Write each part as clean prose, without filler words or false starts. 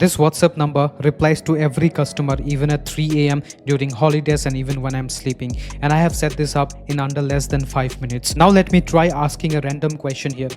This WhatsApp number replies to every customer even at 3 a.m. during holidays and even when I'm sleeping. And I have set this up in under less than 5 minutes. Now let me try asking a random question here.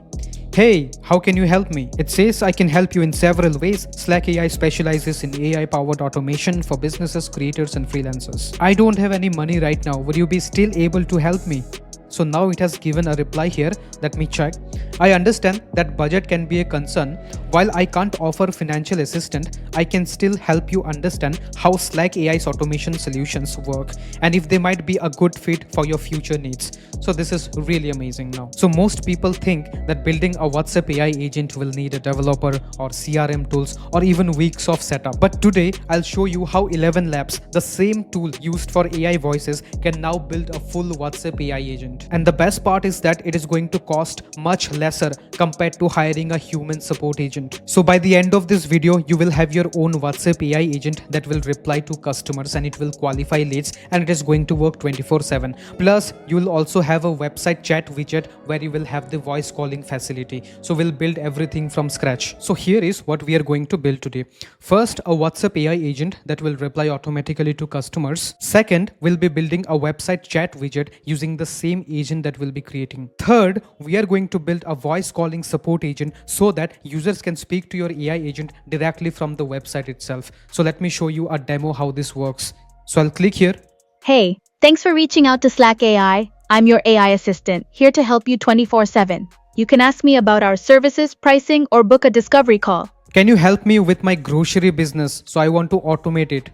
Hey, how can you help me? It says I can help you in several ways. Slack AI specializes in AI-powered automation for businesses, creators, and freelancers. I don't have any money right now. Would you be still able to help me? So now it has given a reply here. Let me check. I understand that budget can be a concern. While I can't offer financial assistance, I can still help you understand how Slack AI's automation solutions work and if they might be a good fit for your future needs. So this is really amazing now. So most people think that building a WhatsApp AI agent will need a developer or CRM tools or even weeks of setup. But today I'll show you how ElevenLabs, the same tool used for AI voices, can now build a full WhatsApp AI agent. And the best part is that it is going to cost much lesser compared to hiring a human support agent. So by the end of this video, you will have your own WhatsApp AI agent that will reply to customers and it will qualify leads and it is going to work 24/7. Plus, you will also have a website chat widget where you will have the voice calling facility. So we'll build everything from scratch. So here is what we are going to build today. First, a WhatsApp AI agent that will reply automatically to customers. Second, we'll be building a website chat widget using the same agent that we'll be creating. Third, we are going to build a voice calling support agent so that users can speak to your AI agent directly from the website itself. So let me show you a demo how this works. So I'll click here. Hey, thanks for reaching out to Slack AI. I'm your AI assistant, here to help you 24/7. You can ask me about our services, pricing, or book a discovery call. Can you help me with my grocery business? So I want to automate it.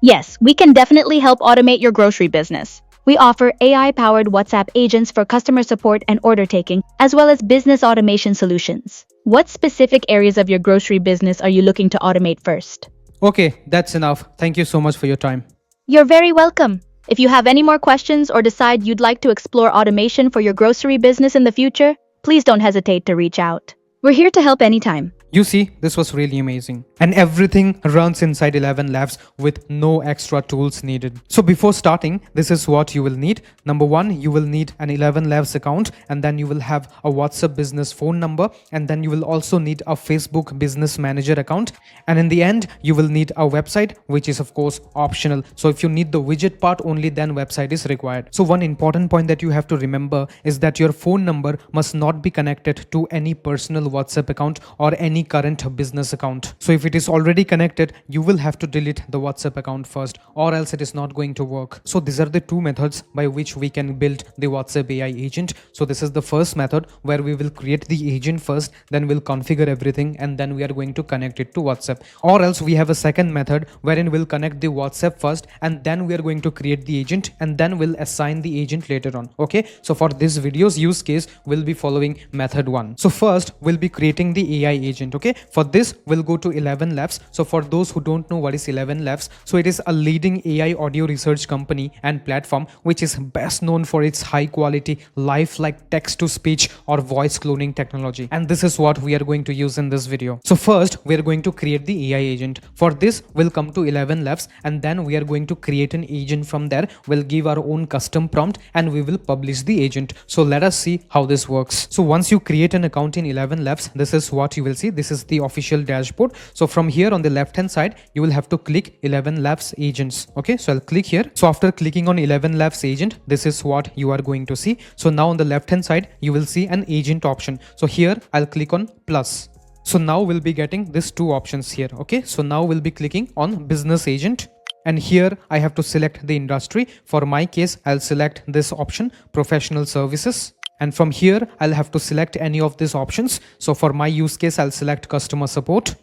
Yes, we can definitely help automate your grocery business. We offer AI-powered WhatsApp agents for customer support and order taking, as well as business automation solutions. What specific areas of your grocery business are you looking to automate first? Okay, that's enough. Thank you so much for your time. You're very welcome. If you have any more questions or decide you'd like to explore automation for your grocery business in the future, please don't hesitate to reach out. We're here to help anytime. You see, this was really amazing. And everything runs inside ElevenLabs with no extra tools needed. So before starting, this is what you will need. Number one, you will need an ElevenLabs account, and then you will have a WhatsApp business phone number, and then you will also need a Facebook business manager account. And in the end, you will need a website, which is of course optional. So if you need the widget part, only then website is required. So one important point that you have to remember is that your phone number must not be connected to any personal WhatsApp account or any current business account. So if it is already connected, you will have to delete the WhatsApp account first, or else it is not going to work. So these are the two methods by which we can build the WhatsApp AI agent. So this is the first method where we will create the agent first, then we'll configure everything, and then we are going to connect it to WhatsApp. Or else we have a second method wherein we'll connect the WhatsApp first, and then we are going to create the agent, and then we'll assign the agent later on. Okay, so for this video's use case, we'll be following method 1. So first, we'll be creating the AI agent. Okay, for this we'll go to ElevenLabs. So for those who don't know what is ElevenLabs, so it is a leading AI audio research company and platform which is best known for its high quality lifelike text to speech or voice cloning technology, and this is what we are going to use in this video. So first we are going to create the AI agent. For this we'll come to ElevenLabs, and then we are going to create an agent. From there we'll give our own custom prompt and we will publish the agent. So let us see how this works. So once you create an account in ElevenLabs, this is what you will see. This is the official dashboard. So from here on the left hand side, you will have to click ElevenLabs agents. Okay, so I'll click here. So after clicking on ElevenLabs agent, this is what you are going to see. So now on the left hand side, you will see an agent option. So here I'll click on plus. So now we'll be getting these two options here. Okay, so now we'll be clicking on business agent. And here I have to select the industry. For my case, I'll select this option, professional services. And from here, I'll have to select any of these options. So for my use case, I'll select customer support.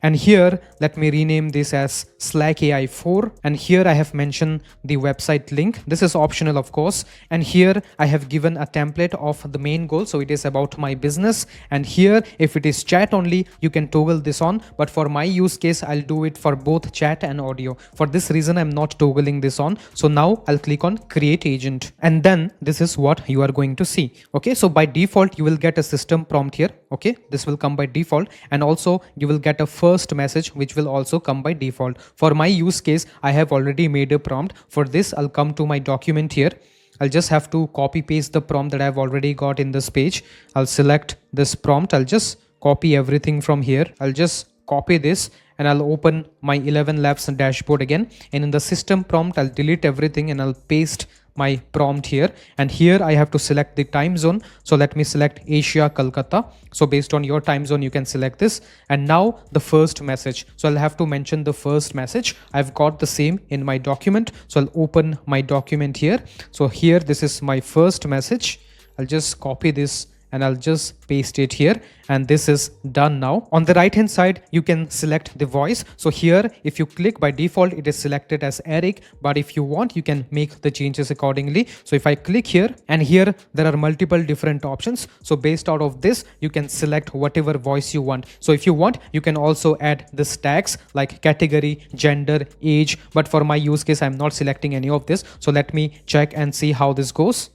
And here, let me rename this as Slack AI 4. And here I have mentioned the website link. This is optional, of course. And here I have given a template of the main goal. So it is about my business. And here, if it is chat only, you can toggle this on. But for my use case, I'll do it for both chat and audio. For this reason, I'm not toggling this on. So now I'll click on create agent. And then this is what you are going to see. Okay, so by default, you will get a system prompt here. Okay, this will come by default. And also you will get a first message which will also come by default. For my use case, I have already made a prompt. For this, I'll come to my document here. I'll just have to copy paste the prompt that I've already got in this page. I'll select this prompt. I'll just copy everything from here. I'll just copy this and I'll open my ElevenLabs dashboard again, and in the system prompt I'll delete everything and I'll paste my prompt here, and here I have to select the time zone. So let me select Asia Kolkata. So based on your time zone you can select this. And now the first message, so I'll have to mention the first message. I've got the same in my document, so I'll open my document here. So here this is my first message. I'll just copy this and I'll just paste it here, and this is done now. On the right hand side you can select the voice. So here if you click, by default it is selected as Eric, but if you want you can make the changes accordingly. So if I click here, and here there are multiple different options, so based out of this you can select whatever voice you want. So if you want you can also add the tags like category, gender, age, but for my use case I'm not selecting any of this. So let me check and see how this goes.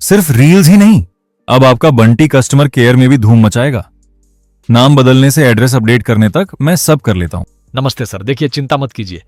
सिर्फ reels ही नहीं, अब आपका Bunty customer care में भी धूम मचाएगा। नाम बदलने से एड्रेस अपडेट करने तक मैं सब कर लेता हूं। नमस्ते सर, देखिए चिंता मत कीजिए,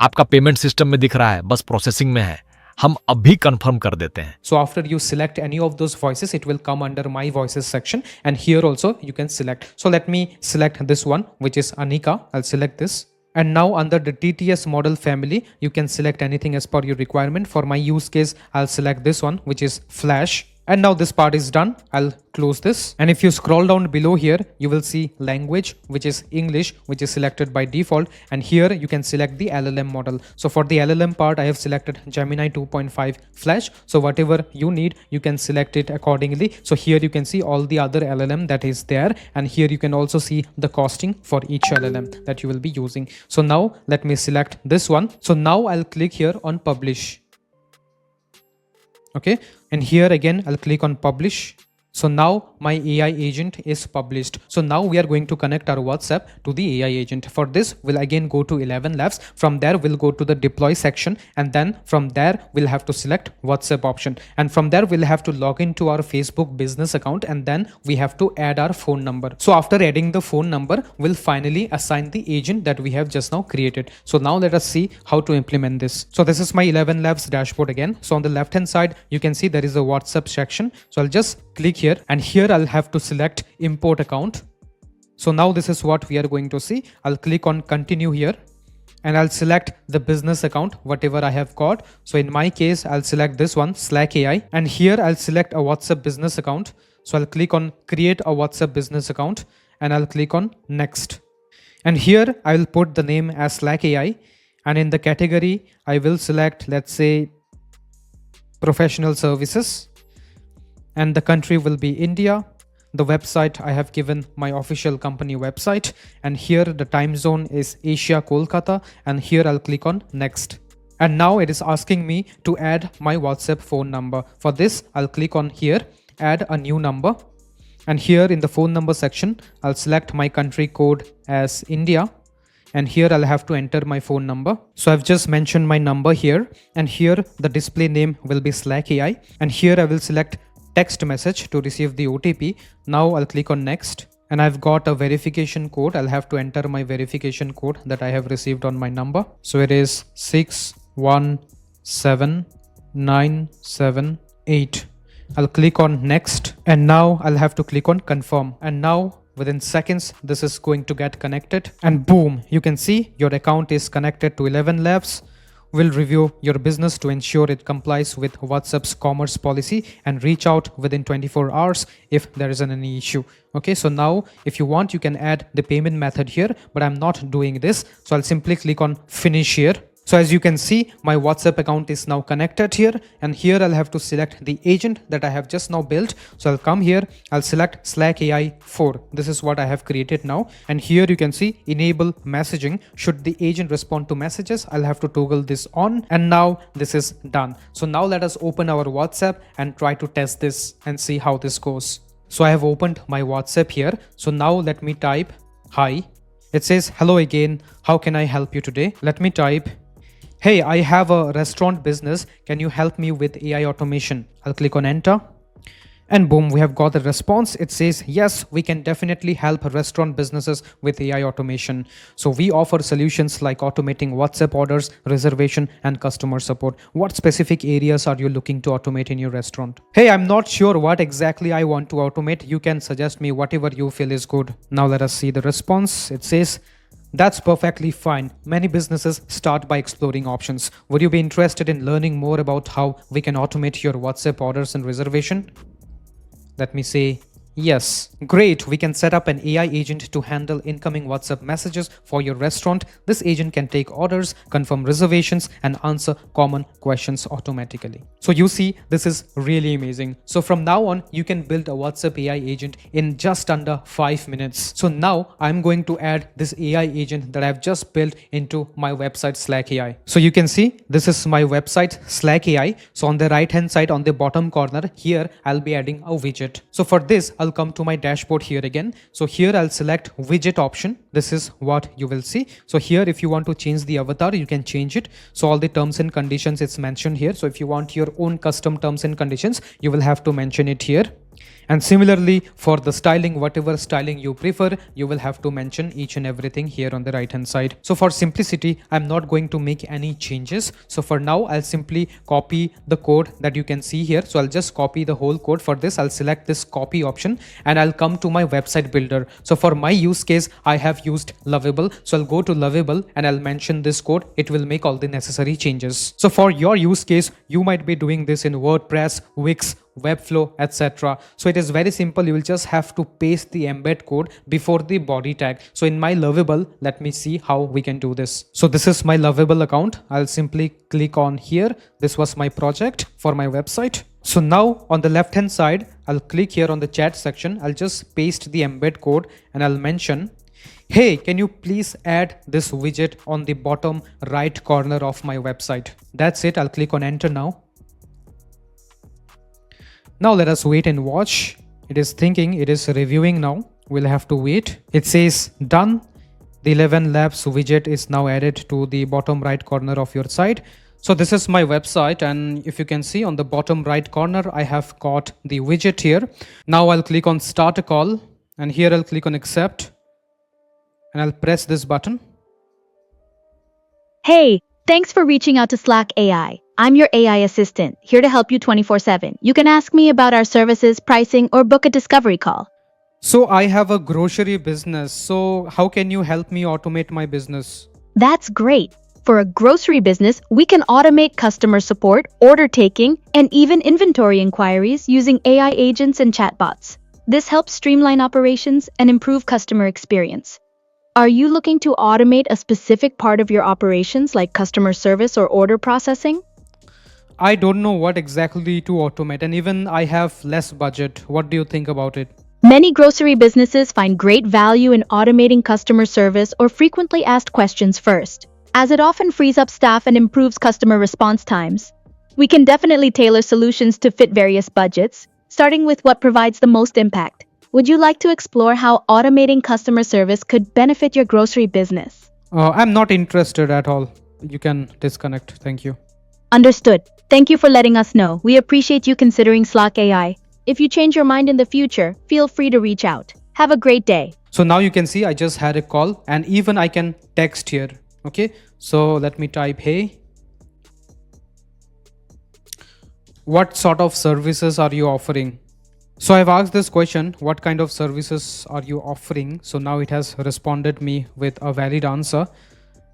आपका पेमेंट सिस्टम में दिख रहा है, बस प्रोसेसिंग में है, हम अभी कंफर्म कर देते हैं। So after you select any of those voices, it will come under my voices section, and here also you can select. So let me select this one, which is Anika. I'll select this. And now under the TTS model family, you can select anything as per your requirement. For my use case, I'll select this one, which is Flash. And now this part is done. I'll close this. And if you scroll down below here, you will see language, which is English, which is selected by default. And here you can select the LLM model. So for the LLM part, I have selected Gemini 2.5 Flash. So whatever you need, you can select it accordingly. So here you can see all the other LLM that is there. And here you can also see the costing for each LLM that you will be using. So now let me select this one. So now I'll click here on publish. Okay, and here again I'll click on publish. So now my AI agent is published. So now we are going to connect our WhatsApp to the AI agent. For this, we'll again go to ElevenLabs. From there, we'll go to the deploy section, and then from there, we'll have to select WhatsApp option. And from there, we'll have to log into our Facebook business account, and then we have to add our phone number. So after adding the phone number, we'll finally assign the agent that we have just now created. So now let us see how to implement this. So this is my ElevenLabs dashboard again. So on the left hand side, you can see there is a WhatsApp section. So I'll just click here, and here I'll have to select import account. So now this is what we are going to see. I'll click on continue here, and I'll select the business account, whatever I have got. So in my case, I'll select this one, Slack AI, and here I'll select a WhatsApp business account. So I'll click on create a WhatsApp business account, and I'll click on next. And here I will put the name as Slack AI, and in the category, I will select, let's say, professional services. And the country will be India. The website, I have given my official company website, and here the time zone is Asia Kolkata, and here I'll click on next. And now it is asking me to add my WhatsApp phone number. For this, I'll click on here, add a new number, and here in the phone number section, I'll select my country code as India, and here I'll have to enter my phone number. So I've just mentioned my number here, and here the display name will be Slack AI, and here I will select text message to receive the OTP. Now I'll click on next, and I've got a verification code. I'll have to enter my verification code that I have received on my number. So it is 617978. I'll click on next, and now I'll have to click on confirm. And now within seconds, this is going to get connected, and boom, you can see your account is connected to ElevenLabs. Will review your business to ensure it complies with WhatsApp's commerce policy and reach out within 24 hours if there isn't any issue. Okay, so now if you want, you can add the payment method here, but I'm not doing this. So I'll simply click on finish here. So as you can see, my WhatsApp account is now connected here, and here I'll have to select the agent that I have just now built. So I'll come here, I'll select Slack AI 4. This is what I have created now. And here you can see enable messaging. Should the agent respond to messages, I'll have to toggle this on, and now this is done. So now let us open our WhatsApp and try to test this and see how this goes. So I have opened my WhatsApp here. So now let me type hi. It says hello again. How can I help you today? Let me type, hey, I have a restaurant business. Can you help me with AI automation? I'll click on enter. And boom, we have got the response. It says, yes, we can definitely help restaurant businesses with AI automation. So we offer solutions like automating WhatsApp orders, reservation, and customer support. What specific areas are you looking to automate in your restaurant? Hey, I'm not sure what exactly I want to automate. You can suggest me whatever you feel is good. Now let us see the response. It says, that's perfectly fine. Many businesses start by exploring options. Would you be interested in learning more about how we can automate your WhatsApp orders and reservation? Let me say yes. Great, we can set up an AI agent to handle incoming WhatsApp messages for your restaurant. This agent can take orders, confirm reservations, and answer common questions automatically. So you see, this is really amazing. So from now on, you can build a WhatsApp AI agent in just under 5 minutes. So now I'm going to add this AI agent that I've just built into my website Slack AI. So you can see this is my website Slack AI. So on the right hand side on the bottom corner here, I'll be adding a widget. So for this, I'll come to my dashboard here again. So here I'll select widget option. This is what you will see. So here, if you want to change the avatar, you can change it. So all the terms and conditions it's mentioned here. So if you want your own custom terms and conditions, you will have to mention it here. And similarly for the styling, whatever styling you prefer, you will have to mention each and everything here on the right hand side. So for simplicity, I'm not going to make any changes. So for now, I'll simply copy the code that you can see here. So I'll just copy the whole code. For this, I'll select this copy option and I'll come to my website builder. So for my use case, I have used Lovable. So I'll go to Lovable and I'll mention this code. It will make all the necessary changes. So for your use case, you might be doing this in WordPress, Wix, Webflow, etc. So it is very simple. You will just have to paste the embed code before the body tag. So in my Lovable, let me see how we can do this. So this is my Lovable account. I'll simply click on here. This was my project for my website. So now on the left hand side, I'll click here on the chat section. I'll just paste the embed code and I'll mention, hey, can you please add this widget on the bottom right corner of my website? That's it. I'll click on enter now. Now let us wait and watch. It is thinking, it is reviewing now. We'll have to wait. It says done. The ElevenLabs widget is now added to the bottom right corner of your site. So this is my website, and if you can see on the bottom right corner, I have got the widget here. Now I'll click on start a call, and here I'll click on accept and I'll press this button. Hey, thanks for reaching out to Slack AI. I'm your AI assistant, here to help you 24/7. You can ask me about our services, pricing, or book a discovery call. So I have a grocery business. So how can you help me automate my business? That's great. For a grocery business, we can automate customer support, order taking, and even inventory inquiries using AI agents and chatbots. This helps streamline operations and improve customer experience. Are you looking to automate a specific part of your operations like customer service or order processing? I don't know what exactly to automate, and even I have less budget. What do you think about it? Many grocery businesses find great value in automating customer service or frequently asked questions first, as it often frees up staff and improves customer response times. We can definitely tailor solutions to fit various budgets, starting with what provides the most impact. Would you like to explore how automating customer service could benefit your grocery business? I'm not interested at all. You can disconnect. Thank you. Understood. Thank you for letting us know. We appreciate you considering Slack AI. If you change your mind in the future, feel free to reach out. Have a great day. So now you can see I just had a call, and even I can text here. Okay, so let me type, hey, what sort of services are you offering? So I've asked this question, what kind of services are you offering? So now it has responded me with a valid answer.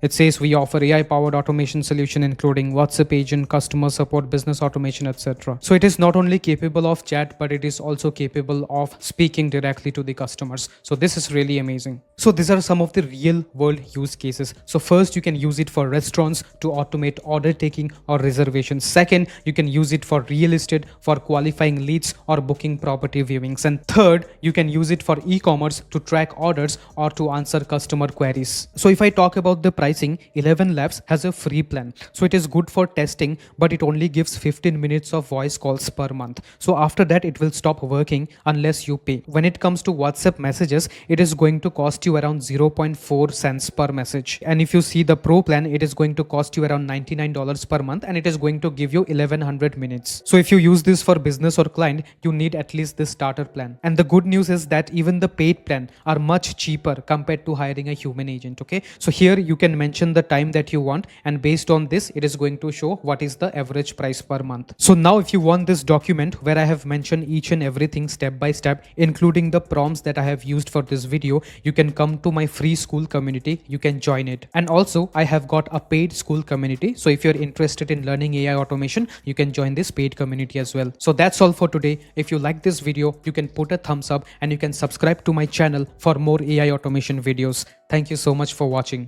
It says we offer AI-powered automation solution including WhatsApp agent, customer support, business automation, etc. So it is not only capable of chat, but it is also capable of speaking directly to the customers. So this is really amazing. So these are some of the real world use cases. So first, you can use it for restaurants to automate order taking or reservations. Second, you can use it for real estate for qualifying leads or booking property viewings. And third, you can use it for e-commerce to track orders or to answer customer queries. So if I talk about the pricing, ElevenLabs has a free plan. So it is good for testing, but it only gives 15 minutes of voice calls per month. So after that, it will stop working unless you pay. When it comes to WhatsApp messages, it is going to cost you around 0.4 cents per message. And if you see the Pro plan, it is going to cost you around $99 per month, and it is going to give you 1100 minutes. So if you use this for business or client, you need at least this starter plan. And the good news is that even the paid plan are much cheaper compared to hiring a human agent. Okay, so here you can mention the time that you want, and based on this, it is going to show what is the average price per month. So now if you want this document where I have mentioned each and everything step by step, including the prompts that I have used for this video, you can come to my free school community. You can join it. And also I have got a paid school community. So if you're interested in learning AI automation, you can join this paid community as well. So that's all for today. If you like this video, you can put a thumbs up and you can subscribe to my channel for more AI automation videos. Thank you so much for watching.